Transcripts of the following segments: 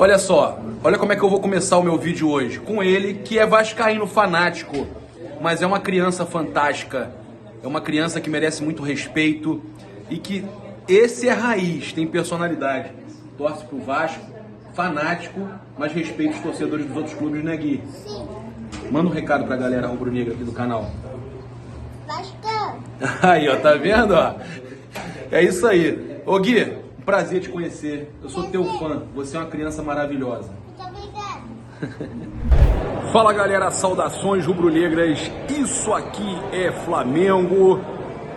Olha só, olha como é que eu vou começar o meu vídeo hoje. Com ele, que é vascaíno fanático, mas é uma criança fantástica. É uma criança que merece muito respeito e que esse é raiz, tem personalidade. Torce pro Vasco, fanático, mas respeita os torcedores dos outros clubes, né, Gui? Sim. Manda um recado pra galera rubro-negra aqui do canal. Vascão. Aí, ó, tá vendo, ó? É isso aí. Ô, Gui, um prazer te conhecer. Eu sou teu fã. Você é uma criança maravilhosa. Muito obrigada. Fala, galera, saudações rubro-negras. Isso aqui é Flamengo.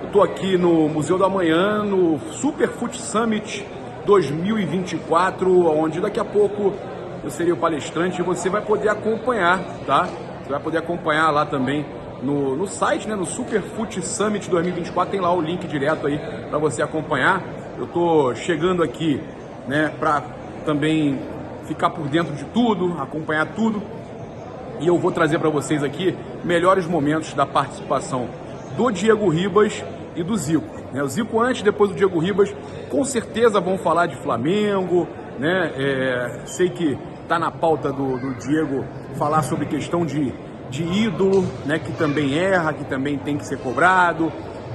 Eu tô aqui no Museu da Manhã, no Super Foot Summit 2024, onde daqui a pouco eu serei o palestrante e você vai poder acompanhar, tá? Você vai poder acompanhar lá também no site, né? No Super Foot Summit 2024, tem lá o link direto aí para você acompanhar. Eu tô chegando aqui, né, para também ficar por dentro de tudo, acompanhar tudo. E eu vou trazer para vocês aqui melhores momentos da participação do Diego Ribas e do Zico. O Zico antes, depois do Diego Ribas, com certeza vão falar de Flamengo, né? Sei que tá na pauta do Diego falar sobre questão de ídolo, né? Que também erra, que também tem que ser cobrado.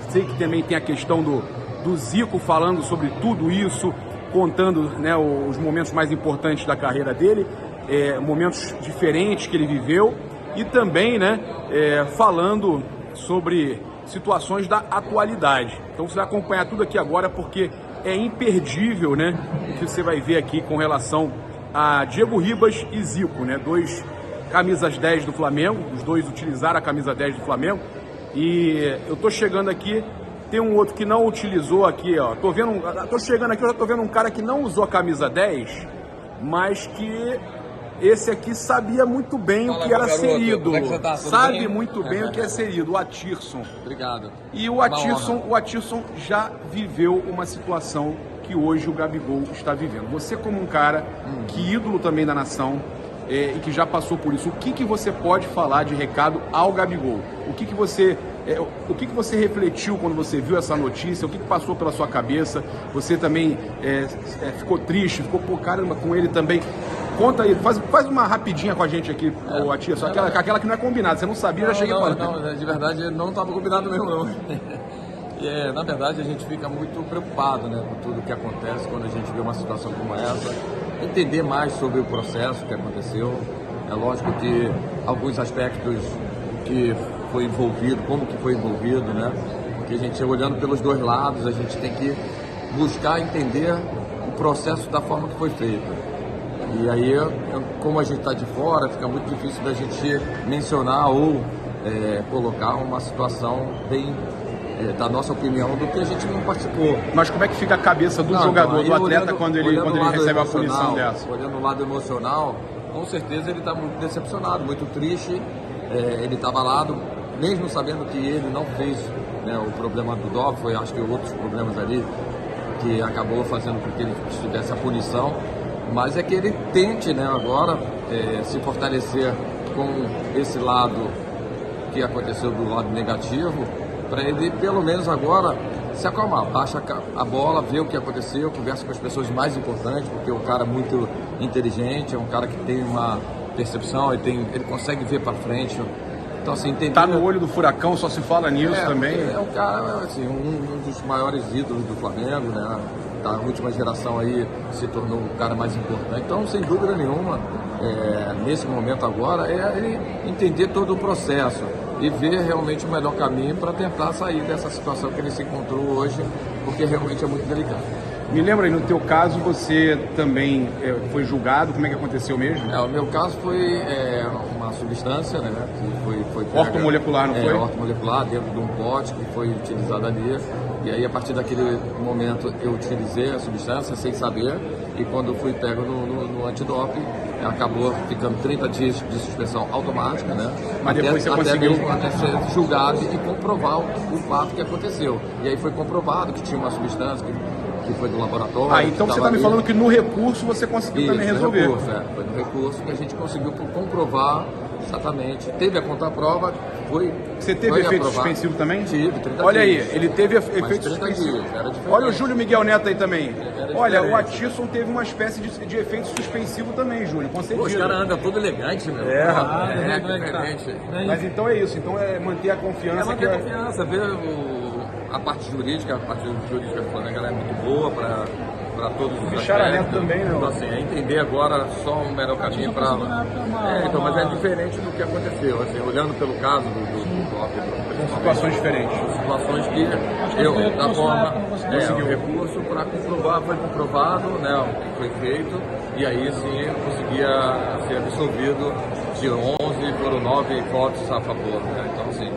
Sei que também tem a questão do Zico falando sobre tudo isso, contando, né, os momentos mais importantes da carreira dele. Momentos diferentes que ele viveu e também, né, falando sobre situações da atualidade. Então você vai acompanhar tudo aqui agora porque é imperdível, né, o que você vai ver aqui com relação a Diego Ribas e Zico, né, dois camisas 10 do Flamengo, os dois utilizaram a camisa 10 do Flamengo. E eu tô chegando aqui, tem um outro que não utilizou aqui, ó. Tô chegando aqui, eu já tô vendo um cara que não usou a camisa 10, mas que esse aqui sabia muito bem o que era ser ídolo. Sabe muito bem o que é ser ídolo, o Atirson. Obrigado. E o Atirson já viveu uma situação que hoje o Gabigol está vivendo. Você como um cara que ídolo também da nação e que já passou por isso, o que você pode falar de recado ao Gabigol? O que você refletiu quando você viu essa notícia? O que passou pela sua cabeça? Você também ficou triste? Ficou, pô, caramba, com ele também? Conta aí, faz uma rapidinha com a gente aqui, o Atirson, aquela que não é combinada, você não sabia, já cheguei falando. Não, de verdade não estava combinado mesmo não. E, na verdade a gente fica muito preocupado, né, com tudo que acontece quando a gente vê uma situação como essa, entender mais sobre o processo que aconteceu. É lógico que alguns aspectos que foi envolvido, como que foi envolvido, né, porque a gente olhando pelos dois lados, a gente tem que buscar entender o processo da forma que foi feito. E aí, como a gente está de fora, fica muito difícil da gente mencionar ou colocar uma situação bem da nossa opinião do que a gente não participou. Mas como é que fica a cabeça do jogador, do atleta, quando ele recebe uma punição dessa? Olhando o lado emocional, com certeza ele está muito decepcionado, muito triste. Ele estava lá, mesmo sabendo que ele não fez, né, o problema do doping, foi acho que outros problemas ali que acabou fazendo com que ele tivesse a punição. Mas é que ele tente, né, agora se fortalecer com esse lado que aconteceu do lado negativo, para ele pelo menos agora se acalmar, baixa a bola, ver o que aconteceu, conversa com as pessoas mais importantes, porque é um cara muito inteligente, é um cara que tem uma percepção, ele consegue ver para frente. Então, assim, tá no olho do furacão, só se fala nisso também. É um cara, assim, um dos maiores ídolos do Flamengo, né? Da última geração aí se tornou o cara mais importante. Então, sem dúvida nenhuma, nesse momento agora, é ele entender todo o processo e ver realmente o melhor caminho para tentar sair dessa situação que ele se encontrou hoje, porque realmente é muito delicado. Me lembra aí, no teu caso, você também foi julgado, como é que aconteceu mesmo? O meu caso foi uma substância, né, que foi pega, ortomolecular, não foi? Ortomolecular, dentro de um pote que foi utilizado ali. E aí, a partir daquele momento, eu utilizei a substância sem saber. E quando fui pego no antidoping, acabou ficando 30 dias de suspensão automática, né? Mas depois você conseguiu... Até ser julgado e comprovar o fato que aconteceu. E aí foi comprovado que tinha uma substância que foi do laboratório. Então você está me falando que no recurso você conseguiu também resolver. Foi no recurso que a gente conseguiu comprovar exatamente. Teve a contraprova foi. Você teve foi efeito aprovado. suspensivo também? Tive, 30 Olha dias. aí, ele teve Mas efeito 30 suspensivo. dias, era diferente. Olha o Júlio Miguel Neto aí também. Era Olha, o diferente. Atisson teve uma espécie de efeito suspensivo também, Júlio, concedido. Pô, os caras andam todo elegante, meu. É, diferente. Mas então é isso, então é manter a confiança. É manter a confiança, ver a parte jurídica do Flamengo ela é muito boa para todos os Bicharamento também, né? Então, assim, é entender agora só o melhor caminho para... então, mas é diferente do que aconteceu, assim, olhando pelo caso do Doc, São situações diferentes. situações que da forma, o recurso para comprovar, foi comprovado, né, o que foi feito, e aí sim eu conseguia ser absolvido de 11, foram 9 votos a favor, né, então assim,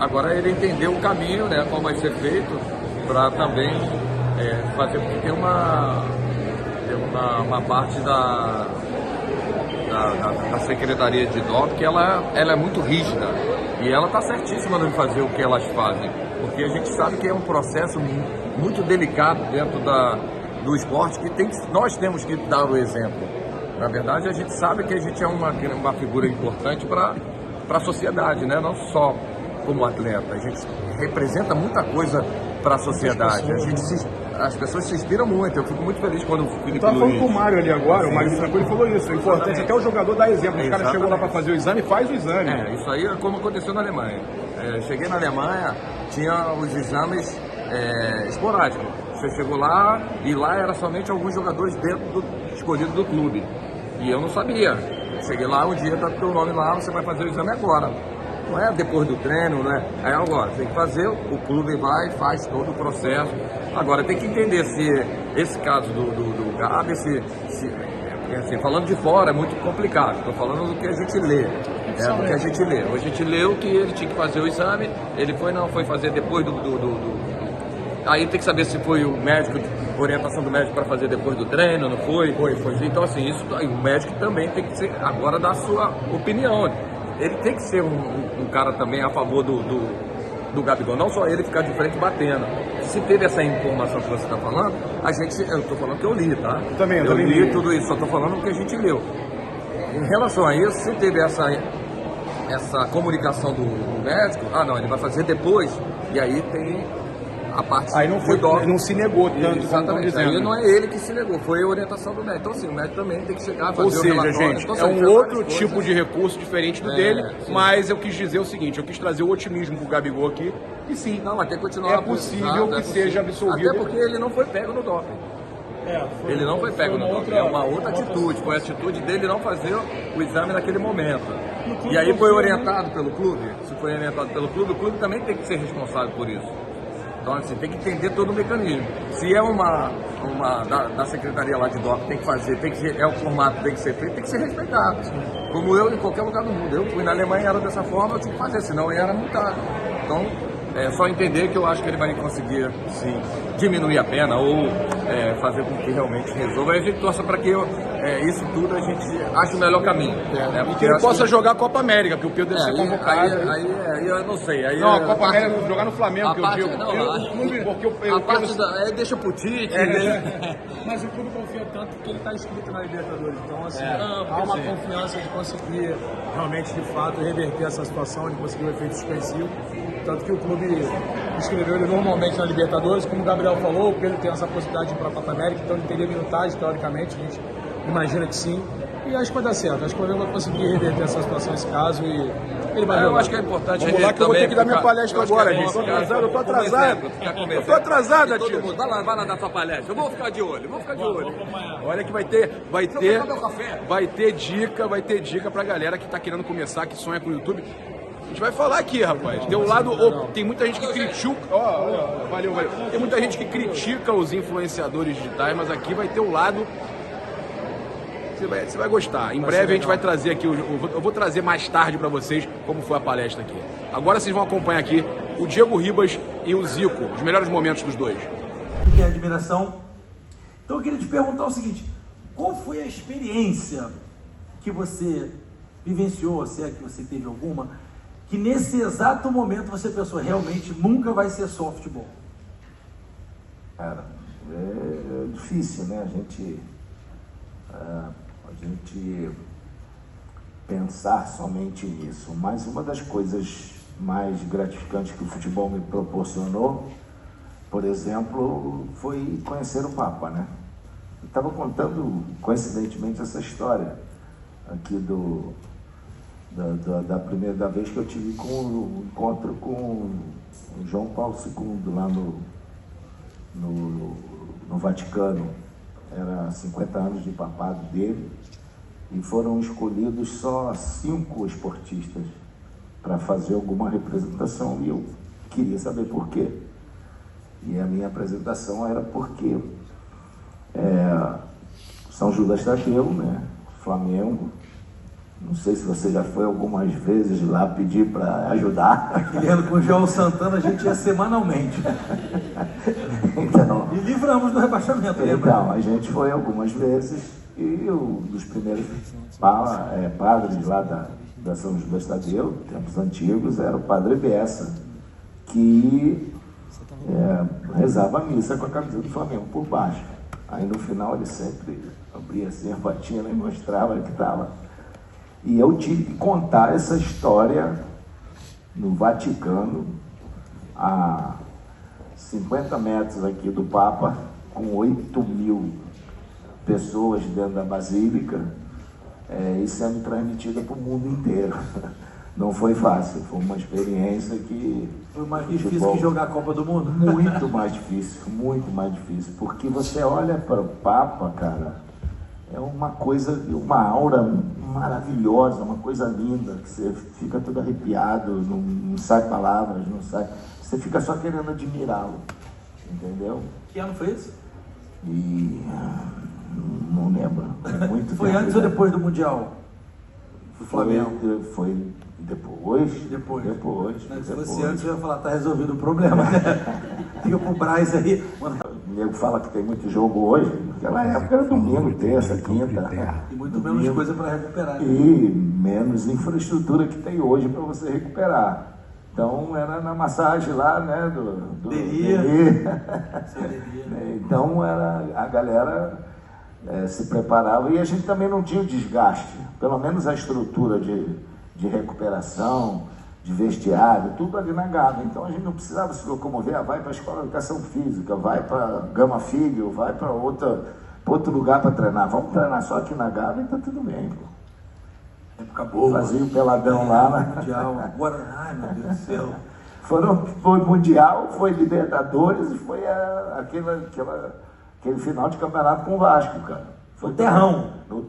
agora ele entendeu o caminho, né, como vai ser feito, para também fazer com que tenha uma parte da Secretaria de DOP que ela é muito rígida e ela está certíssima de fazer o que elas fazem, porque a gente sabe que é um processo muito delicado dentro do esporte que nós temos que dar o exemplo. Na verdade, a gente sabe que a gente é uma figura importante para a sociedade, né? Não só como atleta, a gente representa muita coisa para a sociedade. As pessoas se inspiram muito. Eu fico muito feliz quando o Felipe Estava falando Luiz... com o Mário ali agora, o Mário Tranquilo falou isso. É importante até o jogador dar exemplo. Os caras chegou lá para fazer o exame, faz o exame. Isso aí é como aconteceu na Alemanha. Cheguei na Alemanha, tinha os exames esporádicos. Você chegou lá e lá era somente alguns jogadores escolhidos do clube. E eu não sabia. Cheguei lá, um dia tá teu nome lá, você vai fazer o exame agora. Não é depois do treino, não é? É agora, tem que fazer, o clube vai, faz todo o processo. Agora, tem que entender se esse caso do Gabi, assim, falando de fora é muito complicado. Estou falando do que a gente lê. Do que a gente lê. A gente leu que ele tinha que fazer o exame, ele foi fazer depois Aí tem que saber se foi o médico, orientação do médico para fazer depois do treino, não foi? Foi. Então, assim, isso, o médico também tem que ser, agora dar a sua opinião. Ele tem que ser um cara também a favor do Gabigol, não só ele ficar de frente batendo. Se teve essa informação que você está falando, eu estou falando que eu li, tá? Eu também li tudo isso, só estou falando o que a gente leu. Em relação a isso, se teve essa comunicação do médico, não, ele vai fazer depois, e aí tem a parte aí não foi, não se negou tanto. Exatamente, aí não é ele que se negou, foi a orientação do médico. Então assim, o médico também tem que chegar a fazer. Ou seja, gente, então, é um outro tipo de recurso diferente do dele, sim. Mas eu quis dizer o seguinte, eu quis trazer o otimismo pro Gabigol aqui, e sim, não, mas tem que continuar, é possível que seja absolvido. Até porque ele não foi pego no doping. Ele não foi pego no doping, é uma outra atitude, foi a atitude dele não fazer o exame naquele momento. E aí foi orientado pelo clube, se foi orientado pelo clube, o clube também tem que ser responsável por isso. Então, assim, tem que entender todo o mecanismo. Se é uma da secretaria lá de DOP, tem que fazer, é o formato, tem que ser feito, tem que ser respeitado. Como eu em qualquer lugar do mundo. Eu fui na Alemanha, era dessa forma, eu tinha que fazer, senão eu era multado. Então, é só entender que eu acho que ele vai conseguir, sim, diminuir a pena ou fazer com que realmente resolva. Aí a gente torce para que isso tudo a gente ache o melhor caminho. Né? E que ele possa jogar a Copa América, porque o Pedro deve ser convocado. Aí eu não sei. Aí, não, a Copa América jogar no Flamengo, que eu digo. Deixa pro Tite. Mas o clube confia tanto que ele está inscrito na Libertadores. Então, assim, há uma confiança de conseguir realmente, de fato, reverter essa situação, de conseguir o efeito suspensivo. Tanto que o clube inscreveu ele normalmente na Libertadores, como o Gabriel falou, o Pedro tem essa possibilidade de ir para a Copa América, então ele teria minutagem, teoricamente, a gente imagina que sim. E acho que vai dar certo, acho que o Flamengo vai conseguir reverter essa situação, esse caso, e ele vai jogar. Eu acho que é importante. Vamos lá que eu vou ter que dar minha palestra agora, gente. Eu tô atrasado, tio. Vai lá dar sua palestra. Eu vou ficar de olho, Olha que vai ter dica pra galera que tá querendo começar, que sonha com o YouTube. A gente vai falar aqui, rapaz. Tem um lado, tem muita gente que critica, valeu. Tem muita gente que critica os influenciadores digitais, mas aqui vai ter um lado. Você vai gostar. Em breve a gente vai trazer aqui, eu vou trazer mais tarde para vocês como foi a palestra aqui. Agora vocês vão acompanhar aqui o Diego Ribas e o Zico, os melhores momentos dos dois. Que é admiração. Então eu queria te perguntar o seguinte: qual foi a experiência que você vivenciou, se é que você teve alguma, que nesse exato momento você pensou, realmente nunca vai ser só futebol? Cara, é difícil, né? A gente pensar somente nisso. Mas uma das coisas mais gratificantes que o futebol me proporcionou, por exemplo, foi conhecer o Papa, né? Eu estava contando, coincidentemente, essa história aqui da primeira vez que eu tive um encontro com o João Paulo II lá no Vaticano. Era 50 anos de papado dele e foram escolhidos só 5 esportistas para fazer alguma representação e eu queria saber por quê. E a minha apresentação era porque São Judas Tadeu, né? Flamengo. Não sei se você já foi algumas vezes lá pedir para ajudar. Aquele ano com o João Santana a gente ia semanalmente. Então, E livramos do rebaixamento, lembra? então, a gente foi algumas vezes e um dos primeiros padres lá da São Judas Tadeu, tempos antigos, era o Padre Bessa, que rezava a missa com a camisa do Flamengo por baixo. Aí no final ele sempre abria assim a batina e mostrava que estava. E eu tive que contar essa história no Vaticano, a 50 metros aqui do Papa, com 8.000 pessoas dentro da Basílica, e sendo transmitida para o mundo inteiro. Não foi fácil, foi uma experiência que... Foi mais difícil que jogar a Copa do Mundo? Muito mais difícil, porque você olha para o Papa, cara, é uma coisa, uma aura maravilhosa, uma coisa linda, que você fica todo arrepiado, não sai palavras, não sai... Você fica só querendo admirá-lo, entendeu? Que ano foi isso? E... não lembro, é muito Foi tempo, antes ou né? depois do Mundial? Do Flamengo? Foi depois. Né? Se fosse antes, eu ia falar, tá resolvido o problema, né? Fica pro Braz aí. O nego fala que tem muito jogo hoje, naquela época era domingo, terça, quinta. E muito menos coisa para recuperar. Né? E menos infraestrutura que tem hoje para você recuperar. Então era na massagem lá, né? Do Deli. Então a galera se preparava e a gente também não tinha o desgaste, pelo menos a estrutura de recuperação, de vestiário, tudo ali na Gávea. Então a gente não precisava se locomover, vai para a escola de educação física, vai para Gama Filho, vai para outro lugar para treinar. Vamos treinar só aqui na Gávea e tá tudo bem, pô. Época boa. Fazia o peladão lá, né? Mundial. Agora, ai meu Deus do céu. Foi Mundial, foi Libertadores e foi aquele final de campeonato com o Vasco, cara. Foi No terrão. No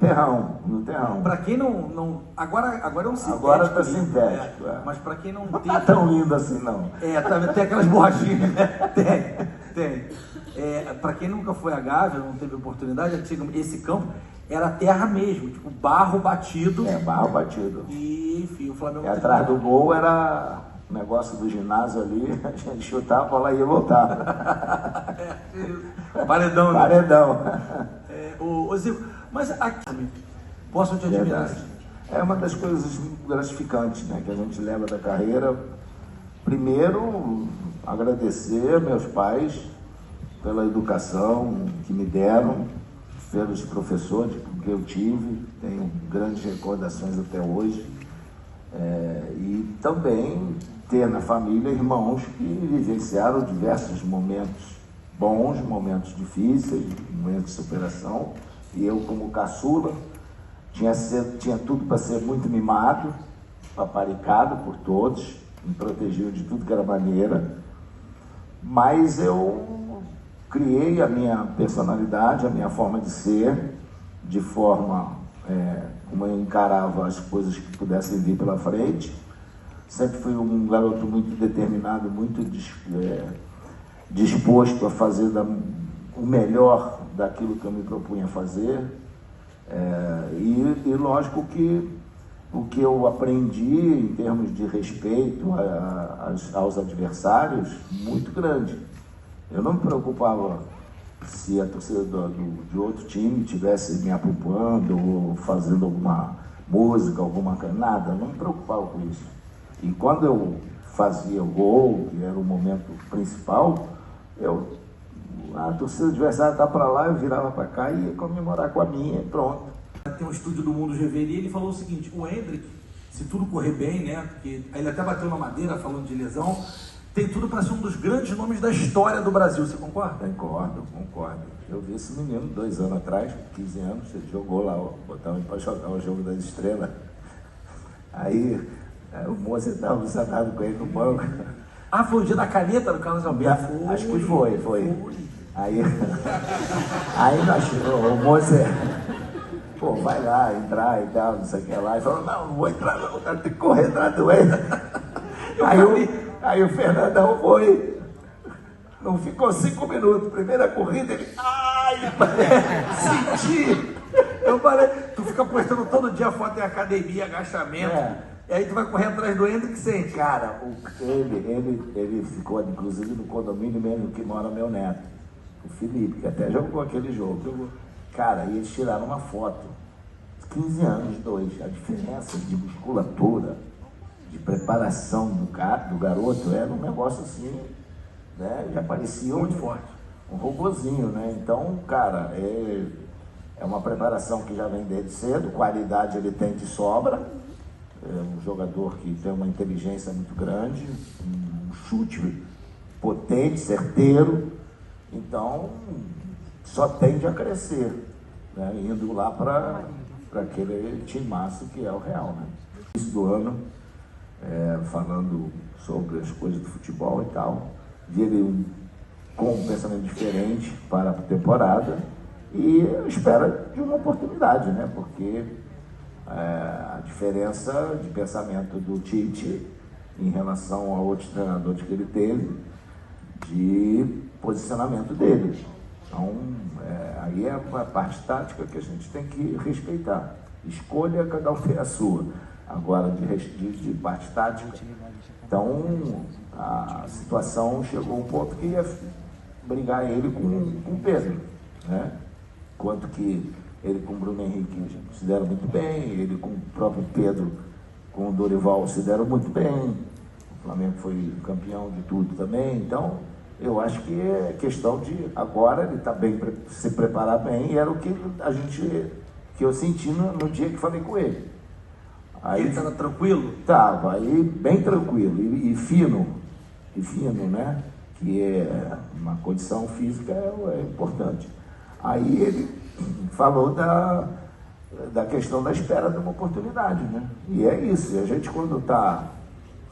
terrão. Para quem não agora é um sintético. Agora tá ali, sintético, Mas para quem não Não tem... tá tão lindo assim, não. Tem aquelas borrachinhas, né? Tem. Para quem nunca foi a Gávea, não teve oportunidade, esse campo era terra mesmo, tipo barro batido. Barro batido. E, enfim, o Flamengo... E atrás do gol era o negócio do ginásio ali, a gente chutava, a bola ia e voltava. Paredão, né? Paredão. Ô Zico, mas aqui, posso te admirar? Verdade. É uma das coisas gratificantes, né, que a gente leva da carreira. Primeiro, agradecer meus pais pela educação que me deram, pelos professores que eu tive, tenho grandes recordações até hoje. E também ter na família irmãos que vivenciaram diversos momentos bons, momentos difíceis, momentos de superação. E eu, como caçula, tinha tudo para ser muito mimado, paparicado por todos, me protegiam de tudo que era maneira. Mas eu criei a minha personalidade, a minha forma de ser, de forma como eu encarava as coisas que pudessem vir pela frente. Sempre fui um garoto muito determinado, muito disposto a fazer o melhor daquilo que eu me propunha a fazer. E lógico que o que eu aprendi em termos de respeito aos adversários, muito grande. Eu não me preocupava se a torcida de outro time estivesse me apupando ou fazendo alguma música, nada, eu não me preocupava com isso. E quando eu fazia o gol, que era o momento principal, a torcida adversária estava para lá, eu virava para cá e ia comemorar com a minha e pronto. tem um estúdio do Mundo GV e ele falou o seguinte: o Hendrick, se tudo correr bem, né? Porque ele até bateu na madeira falando de lesão, tem tudo para ser um dos grandes nomes da história do Brasil. Você concorda? Concordo. Eu vi esse menino 2 anos atrás, com 15 anos, ele jogou lá, botamos para jogar o jogo das estrelas. Aí o moço estava alucinado com ele no banco. Ah, foi o dia da caneta do Carlos Alberto? Acho que foi. Aí o moço, pô, vai lá, entrar e tal, não sei o que lá. E falou, não vou entrar não, cara, tem que correr atrás do ele. Aí o Fernandão foi, não ficou 5 minutos, primeira corrida, ele, senti. Eu falei, tu fica postando todo dia foto em academia, agachamento, e aí tu vai correr atrás do Hendrick sem. Cara, ele ficou, inclusive, no condomínio mesmo que mora meu neto, o Felipe, que até jogou aquele jogo. Cara, e eles tiraram uma foto, 15 anos, 2, a diferença de musculatura, de preparação do garoto, era um negócio assim, né, já parecia muito forte, um robozinho, né, então, cara, é uma preparação que já vem desde cedo, qualidade ele tem de sobra, é um jogador que tem uma inteligência muito grande, um chute potente, certeiro, então só tende a crescer, né, indo lá para aquele timaço que é o Real, né. Início do ano, falando sobre as coisas do futebol e tal, vi ele com um pensamento diferente para a temporada e espera de uma oportunidade, né, porque a diferença de pensamento do Tite em relação a outros treinadores que ele teve, de posicionamento dele. Então, aí é uma parte tática que a gente tem que respeitar. Escolha, cada um tem a sua. Agora, de parte tática, então, a situação chegou a um ponto que ia brigar ele com o Pedro, né? Quanto que ele com o Bruno Henrique se deram muito bem, ele com o próprio Pedro, com o Dorival se deram muito bem, o Flamengo foi campeão de tudo também, então eu acho que é questão de agora ele está bem, se preparar bem, e era o que eu senti no dia que falei com ele. Aí ele estava tranquilo? Estava, aí bem tranquilo e fino, né? Que é uma condição física é importante. Aí ele falou da questão da espera de uma oportunidade, né? E é isso, e a gente quando está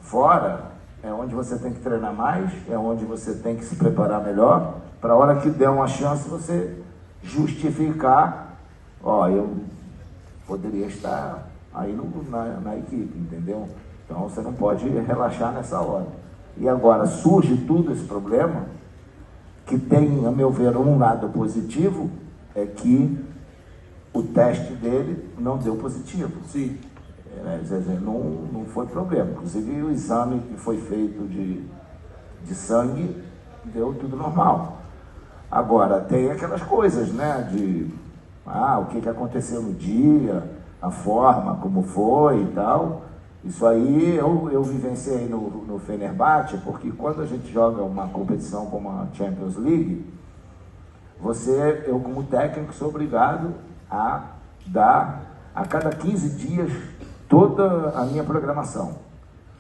fora, é onde você tem que treinar mais, é onde você tem que se preparar melhor, para a hora que der uma chance você justificar, eu poderia estar aí na equipe, entendeu? Então você não pode relaxar nessa hora. E agora surge tudo esse problema, que tem, a meu ver, um lado positivo, é que o teste dele não deu positivo. Sim. Não foi problema. Inclusive o exame que foi feito de sangue deu tudo normal. Agora, tem aquelas coisas, né? O que aconteceu no dia, a forma como foi e tal. Isso aí eu vivenciei no Fenerbahçe, porque quando a gente joga uma competição como a Champions League, eu como técnico sou obrigado a dar a cada 15 dias toda a minha programação.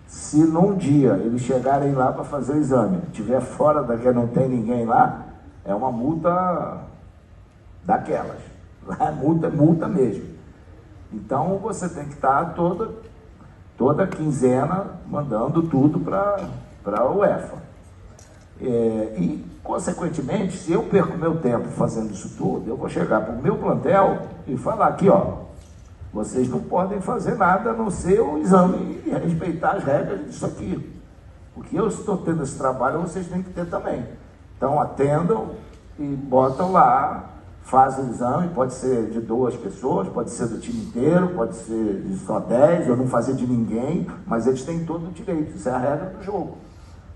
Se num dia eles chegarem lá para fazer o exame, estiver fora daqui, não tem ninguém lá, é uma multa daquelas. Lá é multa mesmo. Então você tem que estar toda quinzena mandando tudo para a UEFA. E, consequentemente, se eu perco meu tempo fazendo isso tudo, eu vou chegar para o meu plantel e falar aqui, vocês não podem fazer nada a não ser o exame e respeitar as regras disso aqui. Porque eu estou tendo esse trabalho, vocês têm que ter também. Então atendam e botam lá, fazem o exame, pode ser de 2 pessoas, pode ser do time inteiro, pode ser de só 10, eu não fazer de ninguém, mas eles têm todo o direito, isso é a regra do jogo.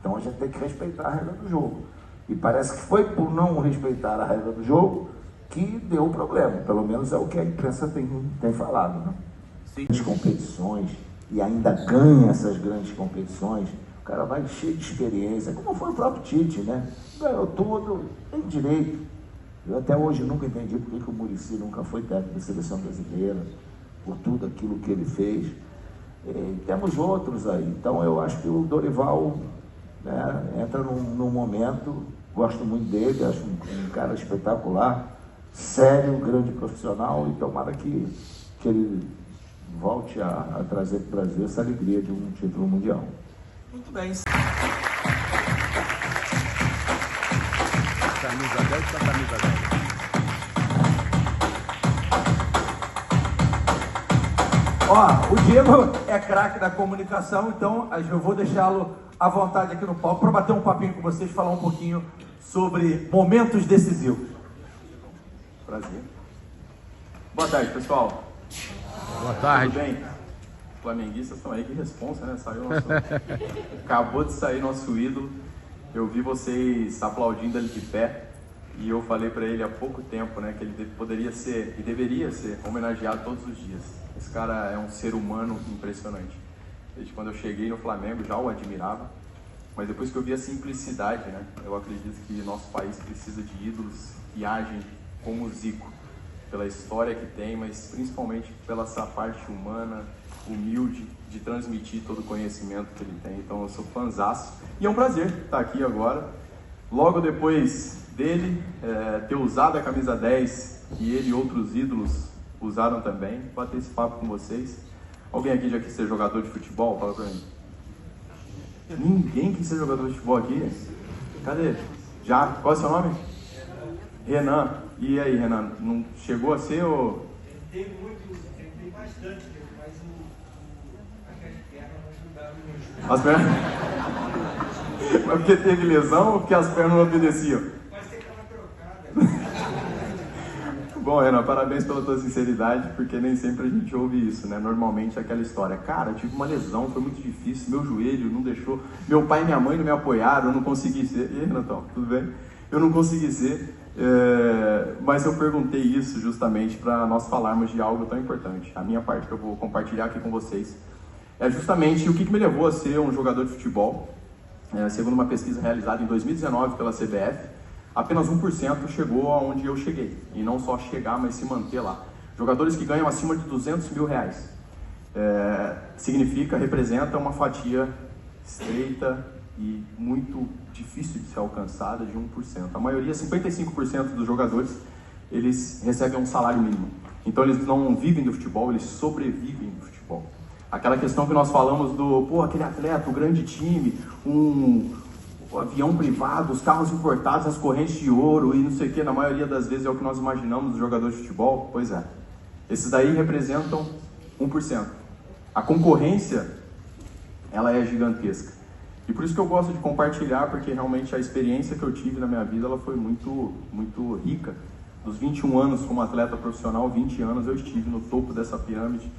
Então a gente tem que respeitar a regra do jogo. E parece que foi por não respeitar a regra do jogo que deu o problema. Pelo menos é o que a imprensa tem falado, né? As competições, e ainda ganha essas grandes competições, o cara vai cheio de experiência, como foi o próprio Tite, né? Ganhou tudo, tem direito. Eu até hoje nunca entendi por que o Muricy nunca foi técnico da seleção brasileira, por tudo aquilo que ele fez. E temos outros aí. Então eu acho que o Dorival, né, entra num momento, gosto muito dele, acho um cara espetacular, sério, grande profissional, e tomara que ele volte a trazer para o Brasil essa alegria de um título mundial. Muito bem. Camisa 10 para camisa 10. Ó, o Diego é craque da comunicação, então eu vou deixá-lo à vontade aqui no palco para bater um papinho com vocês, falar um pouquinho sobre momentos decisivos. Prazer. Boa tarde, pessoal. Boa tarde. Tudo bem? Flamenguistas estão aí, que responsa, né? Acabou de sair nosso ídolo. Eu vi vocês aplaudindo ele de pé e eu falei para ele há pouco tempo, né, que ele poderia ser e deveria ser homenageado todos os dias. Esse cara é um ser humano impressionante. Desde quando eu cheguei no Flamengo já o admirava, mas depois que eu vi a simplicidade, né, eu acredito que nosso país precisa de ídolos que agem como o Zico, pela história que tem, mas principalmente pela essa parte humana, humilde, de transmitir todo o conhecimento que ele tem. Então eu sou fãzaço e é um prazer estar aqui agora, logo depois dele ter usado a camisa 10 e ele e outros ídolos usaram também, bater esse papo com vocês. Alguém aqui já quis ser jogador de futebol? Fala pra mim. Ninguém quis ser jogador de futebol aqui? Cadê? Já? Qual é o seu nome? Renan. E aí, Renan, não chegou a ser ou... Tem bastante, mas as pernas... Mas porque teve lesão ou porque as pernas não obedeciam? Mas tem aquela trocada. Bom, Renan, parabéns pela tua sinceridade, porque nem sempre a gente ouve isso, né? Normalmente é aquela história, cara, eu tive uma lesão, foi muito difícil, meu joelho não deixou, meu pai e minha mãe não me apoiaram, eu não consegui ser... E aí, Renatão, tudo bem? Eu não consegui ser, mas eu perguntei isso justamente para nós falarmos de algo tão importante. A minha parte que eu vou compartilhar aqui com vocês é justamente o que me levou a ser um jogador de futebol. Segundo uma pesquisa realizada em 2019 pela CBF, apenas 1% chegou aonde eu cheguei. E não só chegar, mas se manter lá. Jogadores que ganham acima de R$200 mil. Representa uma fatia estreita e muito difícil de ser alcançada de 1%. A maioria, 55% dos jogadores, eles recebem um salário mínimo. Então eles não vivem do futebol, eles sobrevivem do futebol. Aquela questão que nós falamos do, aquele atleta, o grande time, um avião privado, os carros importados, as correntes de ouro e não sei o que, na maioria das vezes é o que nós imaginamos dos jogadores de futebol. Pois é, esses daí representam 1%. A concorrência, ela é gigantesca. E por isso que eu gosto de compartilhar, porque realmente a experiência que eu tive na minha vida, ela foi muito, muito rica. Dos 21 anos como atleta profissional, 20 anos eu estive no topo dessa pirâmide,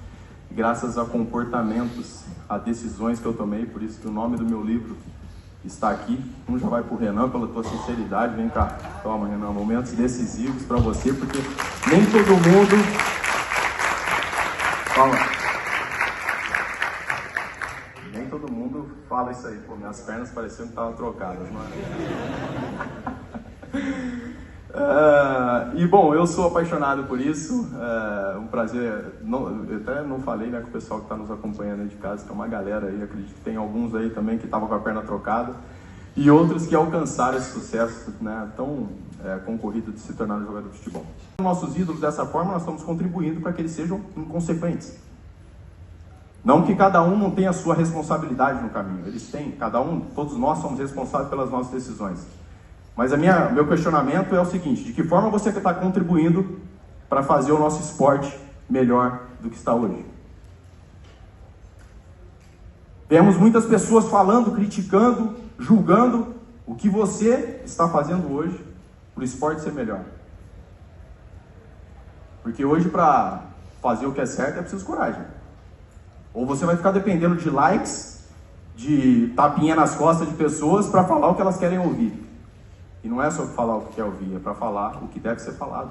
graças a comportamentos, a decisões que eu tomei, por isso que o nome do meu livro está aqui. Um já vai para o Renan, pela tua sinceridade. Vem cá, toma, Renan, momentos decisivos para você, porque nem todo mundo... Nem todo mundo fala isso aí. Pô, minhas pernas pareciam que estavam trocadas, não é? E bom, eu sou apaixonado por isso, um prazer, eu até não falei, né, com o pessoal que está nos acompanhando aí de casa, que é uma galera aí, acredito que tem alguns aí também que estavam com a perna trocada, e outros que alcançaram esse sucesso, né, tão concorrido de se tornar um jogador de futebol. Nossos ídolos, dessa forma, nós estamos contribuindo para que eles sejam inconsequentes. Não que cada um não tenha a sua responsabilidade no caminho, eles têm, cada um, todos nós somos responsáveis pelas nossas decisões. Mas meu questionamento é o seguinte: de que forma você está contribuindo para fazer o nosso esporte melhor do que está hoje? Temos muitas pessoas falando, criticando, julgando o que você está fazendo hoje para o esporte ser melhor. Porque hoje, para fazer o que é certo, é preciso coragem. Ou você vai ficar dependendo de likes, de tapinha nas costas de pessoas para falar o que elas querem ouvir. E não é só falar o que quer ouvir, é para falar o que deve ser falado.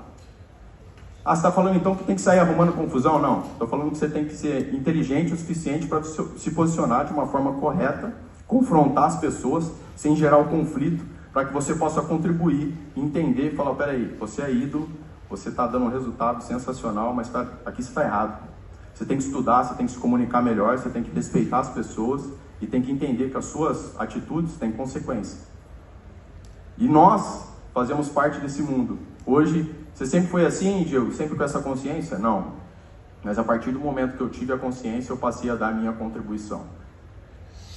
Ah, você está falando então que tem que sair arrumando confusão? Não. Estou falando que você tem que ser inteligente o suficiente para se posicionar de uma forma correta, confrontar as pessoas sem gerar o conflito, para que você possa contribuir, entender e falar, peraí, você é ídolo, você está dando um resultado sensacional, mas aqui você está errado. Você tem que estudar, você tem que se comunicar melhor, você tem que respeitar as pessoas e tem que entender que as suas atitudes têm consequência. E nós fazemos parte desse mundo. Hoje, você sempre foi assim, Diego? Sempre com essa consciência? Não. Mas a partir do momento que eu tive a consciência, eu passei a dar a minha contribuição.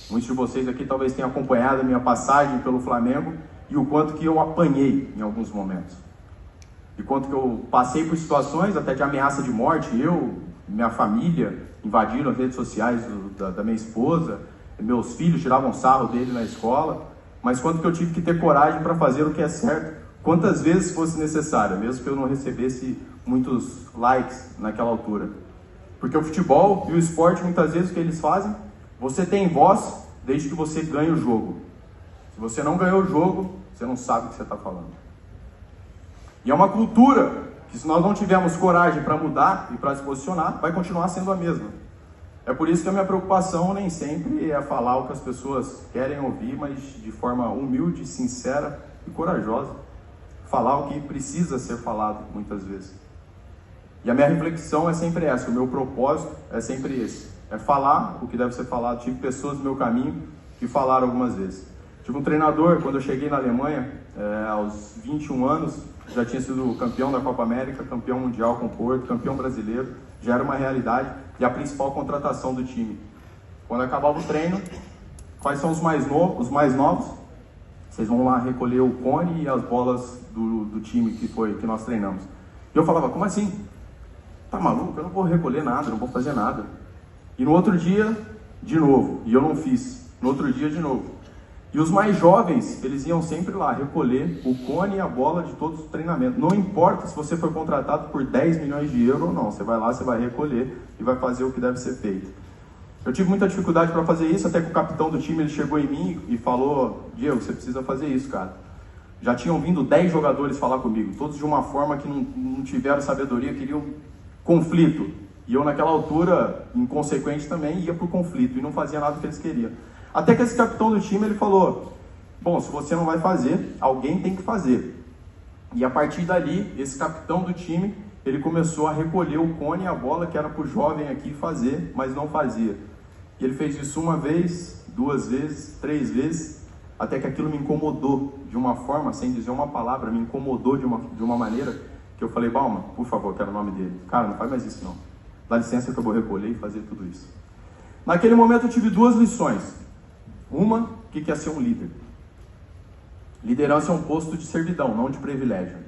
Muitos de vocês aqui talvez tenham acompanhado a minha passagem pelo Flamengo e o quanto que eu apanhei em alguns momentos. E quanto que eu passei por situações até de ameaça de morte. Eu, minha família, invadiram as redes sociais da minha esposa, meus filhos tiravam sarro dele na escola. Mas quanto que eu tive que ter coragem para fazer o que é certo, quantas vezes fosse necessário, mesmo que eu não recebesse muitos likes naquela altura. Porque o futebol e o esporte, muitas vezes, o que eles fazem? Você tem voz desde que você ganhe o jogo. Se você não ganhou o jogo, você não sabe o que você está falando. E é uma cultura que, se nós não tivermos coragem para mudar e para se posicionar, vai continuar sendo a mesma. É por isso que a minha preocupação nem sempre é falar o que as pessoas querem ouvir, mas de forma humilde, sincera e corajosa. Falar o que precisa ser falado, muitas vezes. E a minha reflexão é sempre essa, o meu propósito é sempre esse. É falar o que deve ser falado. Tive pessoas no meu caminho que falaram algumas vezes. Tive um treinador, quando eu cheguei na Alemanha, aos 21 anos, já tinha sido campeão da Copa América, campeão mundial com o Porto, campeão brasileiro, já era uma realidade e a principal contratação do time. Quando acabava o treino, quais são os mais novos? Vocês vão lá recolher o cone e as bolas do time que nós treinamos. E eu falava, como assim? Tá maluco? Eu não vou recolher nada, não vou fazer nada. E no outro dia, de novo, e eu não fiz. No outro dia, de novo. E os mais jovens, eles iam sempre lá recolher o cone e a bola de todos os treinamentos. Não importa se você foi contratado por 10 milhões de euros ou não. Você vai lá, você vai recolher e vai fazer o que deve ser feito. Eu tive muita dificuldade para fazer isso, até que o capitão do time ele chegou em mim e falou, Diego, você precisa fazer isso, cara. Já tinham vindo 10 jogadores falar comigo, todos de uma forma que não tiveram sabedoria, queriam conflito. E eu naquela altura, inconsequente também, ia para o conflito e não fazia nada que eles queriam. Até que esse capitão do time, ele falou, bom, se você não vai fazer, alguém tem que fazer. E a partir dali, esse capitão do time, ele começou a recolher o cone e a bola que era para o jovem aqui fazer, mas não fazia. E ele fez isso uma vez, 2 vezes, 3 vezes, até que aquilo me incomodou de uma forma, sem dizer uma palavra, me incomodou de uma maneira que eu falei, Bauman, por favor, quero o nome dele. Cara, não faz mais isso não. Dá licença que eu vou recolher e fazer tudo isso. Naquele momento eu tive 2 lições. Uma, o que é ser um líder? Liderança é um posto de servidão, não de privilégio.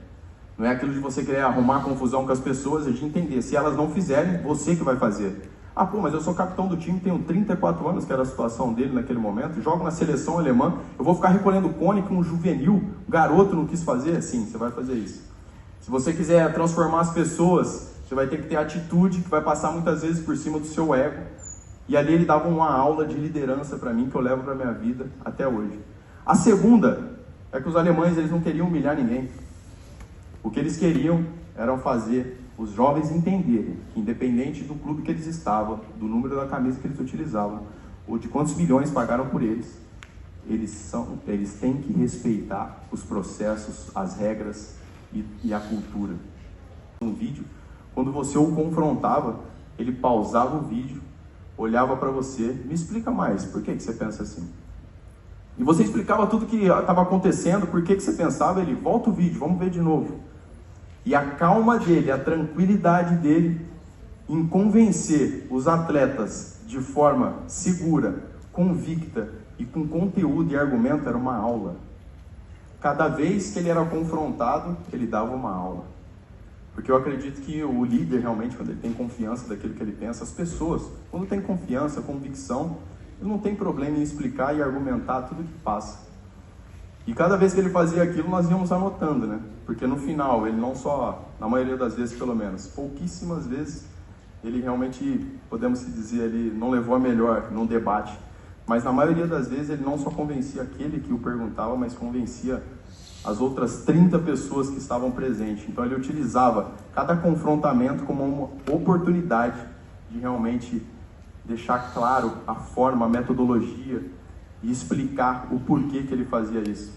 Não é aquilo de você querer arrumar confusão com as pessoas, é de entender. Se elas não fizerem, você que vai fazer. Ah, pô, mas eu sou capitão do time, tenho 34 anos, que era a situação dele naquele momento, jogo na seleção alemã, eu vou ficar recolhendo cone que um juvenil, um garoto não quis fazer? Sim, você vai fazer isso. Se você quiser transformar as pessoas, você vai ter que ter atitude que vai passar muitas vezes por cima do seu ego. E ali ele dava uma aula de liderança para mim, que eu levo para a minha vida até hoje. A segunda é que os alemães eles não queriam humilhar ninguém. O que eles queriam era fazer os jovens entenderem que, independente do clube que eles estavam, do número da camisa que eles utilizavam, ou de quantos milhões pagaram por eles, eles têm que respeitar os processos, as regras e a cultura. Um vídeo, quando você o confrontava, ele pausava o vídeo, olhava para você, me explica mais, por que você pensa assim? E você explicava tudo que estava acontecendo, por que você pensava, ele, volta o vídeo, vamos ver de novo. E a calma dele, a tranquilidade dele em convencer os atletas de forma segura, convicta e com conteúdo e argumento era uma aula. Cada vez que ele era confrontado, ele dava uma aula. Porque eu acredito que o líder realmente, quando ele tem confiança daquilo que ele pensa, as pessoas, quando tem confiança, convicção, ele não tem problema em explicar e argumentar tudo que passa. E cada vez que ele fazia aquilo, nós íamos anotando, né? Porque no final, ele não só, na maioria das vezes pelo menos, pouquíssimas vezes, ele realmente, podemos dizer ali, não levou a melhor num debate. Mas na maioria das vezes, ele não só convencia aquele que o perguntava, mas convencia as outras 30 pessoas que estavam presentes. Então ele utilizava cada confrontamento como uma oportunidade de realmente deixar claro a forma, a metodologia e explicar o porquê que ele fazia isso.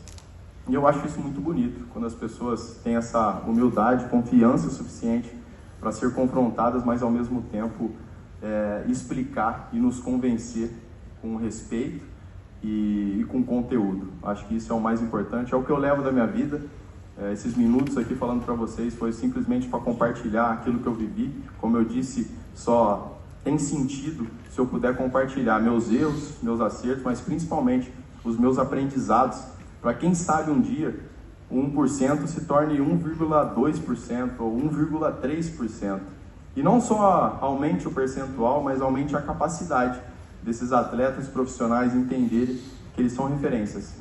E eu acho isso muito bonito, quando as pessoas têm essa humildade, confiança suficiente para ser confrontadas, mas ao mesmo tempo explicar e nos convencer com respeito e com conteúdo. Acho que isso é o mais importante, é o que eu levo da minha vida. Esses minutos aqui falando para vocês foi simplesmente para compartilhar aquilo que eu vivi. Como eu disse, só tem sentido se eu puder compartilhar meus erros, meus acertos, mas principalmente os meus aprendizados, para quem sabe um dia o 1% se torne 1,2% ou 1,3%. E não só aumente o percentual, mas aumente a capacidade desses atletas profissionais entenderem que eles são referências.